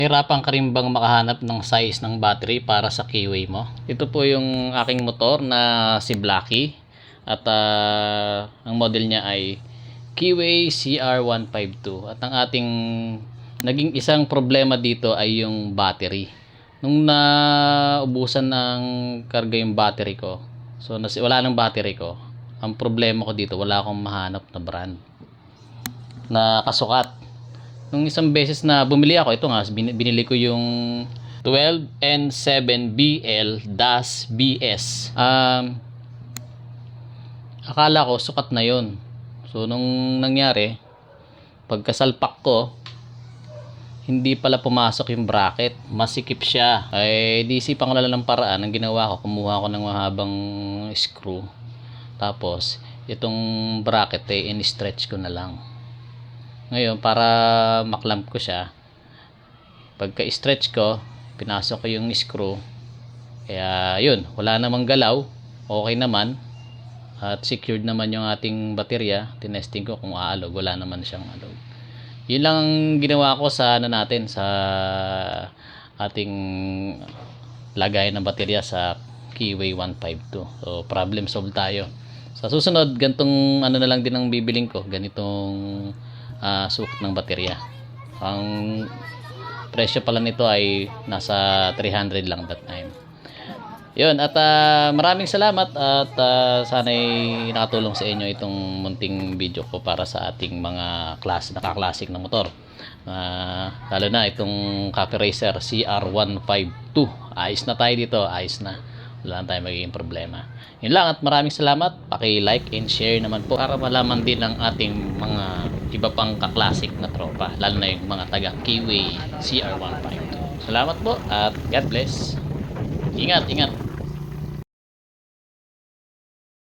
Nahirapan ka rin bang makahanap ng size ng battery para sa Keyway mo? Ito po yung aking motor na si Blacky. At ang model niya ay Keyway CR152. At ang ating naging isang problema dito ay yung battery. Nung naubusan ng karga yung battery ko, so wala ng battery ko, ang problema ko dito, wala akong mahanap na brand na kasukat. Nung isang beses na bumili ako, ito nga, binili ko yung 12N7BL-BS. Akala ko sukat na yon. So nung nangyari, pagkasalpak ko, hindi pala pumasok yung bracket, masikip siya. Ay di isipan ko na lang ng paraan. Ang ginawa ko, kumuha ko ng mahabang screw, tapos itong bracket ay in-stretch ko na lang. Ngayon, para maklamp ko siya, pagka-stretch ko, pinasok ko yung screw. Kaya yun, wala namang galaw, okay naman, at secured naman yung ating baterya. Tinesting ko kung aalog, wala naman siyang alog. Yun lang ang ginawa ko sa natin, sa ating lagay ng baterya sa Keyway 152. So problem solved tayo. Sa susunod, gantong na lang din ang bibiling ko, ganitong sukat ng baterya. Ang presyo pala nito ay nasa 300 lang that time. Yun, at maraming salamat, at sana'y nakatulong sa inyo itong munting video ko para sa ating mga naka-classic na motor. Lalo na itong Coffee Racer CR152. Ayos na tayo dito, ayos na. Wala na tayong magiging problema. Yun lang, at maraming salamat. Paki-like and share naman po para malaman din ng ating mga iba pang ka-classic na tropa, lalo na yung mga taga Keyway CR152. Salamat po at God bless. Ingat, ingat.